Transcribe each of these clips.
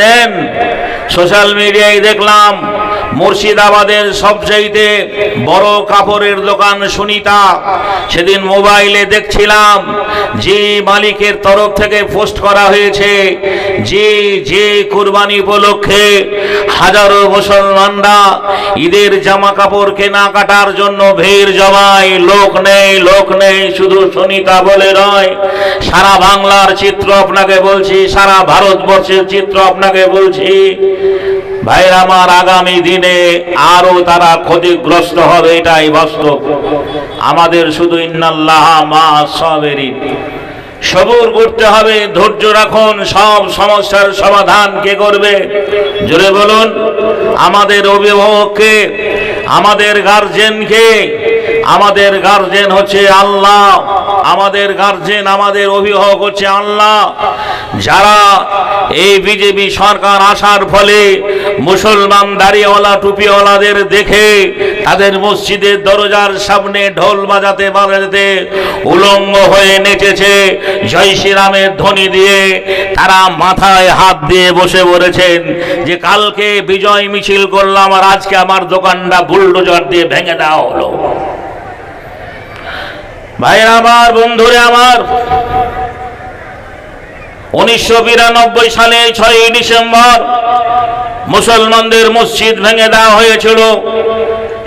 দেন। Social মিডিয়ায় দেখলাম মুর্শিদাবাদের সবচাইতে বড় কাপড়ের দোকান সুনিতা, সেদিন মোবাইলে দেখছিলাম যে মালিকের তরফ থেকে পোস্ট করা হয়েছে যে কুরবানি উপলক্ষে হাজারো মুসলমানরা ঈদের জামা কাপড় কেনাকাটার জন্য ভিড় জমায়। লোক নেই শুধু সুনিতা বলে নয়, সারা বাংলার চিত্র আপনাকে বলছি, সারা ভারতবর্ষের চিত্র আপনাকে বলছি। ভাইরা আমার, আগামী দিনে আরো তারা ক্ষতিগ্রস্ত হবে, এটাই বাস্তব। আমাদের শুধু ইন্নাল্লাহ মা সাবিরিন, সবুর করতে হবে, ধৈর্য রাখুন। সব সমস্যার সমাধান কে করবে? জোরে বলুন। আমাদের অভিভাবককে, আমাদের গার্জেনকে। আমাদের গার্জেন হচ্ছে আল্লাহ, আমাদের গার্জেন, আমাদের অভিভাবক হচ্ছে আল্লাহ। যারা এই বিজেপি সরকার আসার ফলে মুসলমান দাড়িওয়ালা টুপিওয়ালাদের দেখে তাদের মসজিদের দরজার সামনে ঢোল বাজাতে বাজাতে উলঙ্গ হয়ে নেচেছে, জয় শ্রীরামের ধ্বনি দিয়ে তারা মাথায় হাত দিয়ে বসে পড়েছেন যে কালকে বিজয় মিছিল করলাম আর আজকে আমার দোকানটা বুলডোজার দিয়ে ভেঙে দেওয়া হলো। ভাইরা আমার, বন্ধুরে আমার, 1992 সালে 6ই ডিসেম্বর মুসলমানদের মসজিদ ভেঙে দেওয়া হয়েছিল।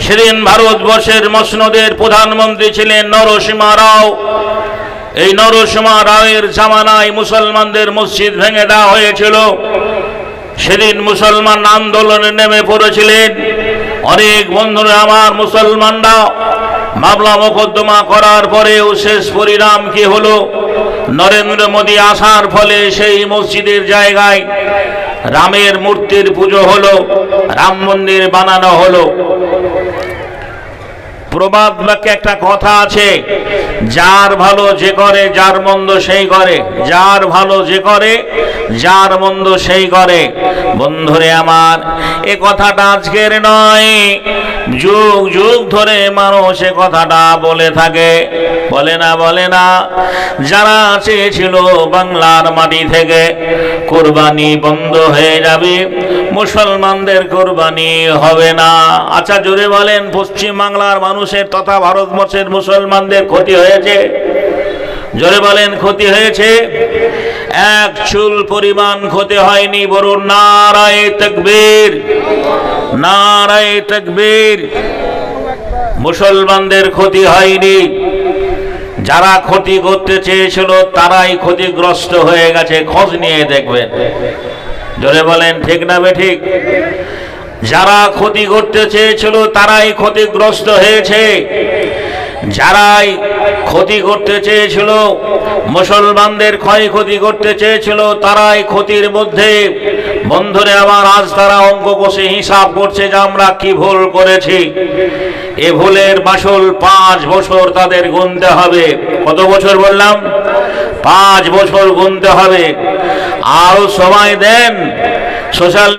সেদিন ভারতবর্ষের মসনদের প্রধানমন্ত্রী ছিলেন নরসিংহ রাও। এই নরসিংহ রাওয়ের জামানায় মুসলমানদের মসজিদ ভেঙে দেওয়া হয়েছিল। সেদিন মুসলমান আন্দোলনে নেমে পড়েছিলেন অনেক বন্ধুরা আমার। মুসলমানরা মামলা মোকদ্দমা করার পরেও শেষ পরিণাম কি হলো? নরেন্দ্র মোদী আসার ফলে সেই মসজিদের জায়গায় রামের মূর্তির পুজো হলো, রাম মন্দির বানানো হলো। প্রবাদ বাক্যে একটা কথা আছে, যার ভালো যে করে যার মন্দ সেই করে, যার ভালো যে করে যার মন্দ সেই করে। বন্ধুরে আমার, এ কথাটা আজকের নয়, যুগ যুগ ধরে মানুষ এ কথাটা বলে থাকে। বলে না যারা চেয়েছিল বাংলার মাটি থেকে কোরবানি বন্ধ হয়ে যাবে, মুসলমানদের কোরবানি হবে না। আচ্ছা জোরে বলেন, পশ্চিম বাংলার মানুষের তথা ভারতবর্ষের মুসলমানদের ক্ষতি হয়েছে? জোরে বলেন, ক্ষতি হয়েছে? এক চুল পরিমাণ ক্ষতি হয়নি, বলুন নারায়ে তাকবীর, নারায়ে তাকবীর। মুসলমানদের ক্ষতি হয়নি। যারা ক্ষতি করতে চেয়েছিল তারাই ক্ষতিগ্রস্ত হয়ে গেছে, খোঁজ নিয়ে দেখবেন। জোরে বলেন, ঠিক না বেঠিক? যারা ক্ষতি করতে চেয়েছিল তারাই ক্ষতিগ্রস্ত হয়েছে। যারাই ক্ষতি করতে চেয়েছিল, মুসলমানদের ক্ষয়ক্ষতি করতে চেয়েছিল, তারাই ক্ষতির মধ্যে। বন্ধুরে আমার, আজ তারা অঙ্ক কষে হিসাব করছে যে আমরা কি ভুল করেছি। এ ভুলের মাসুল 5 বছর তাদের গুনতে হবে। কত বছর বললাম? 5 বছর গুনতে হবে। আরো সময় দেন। সোশ্যাল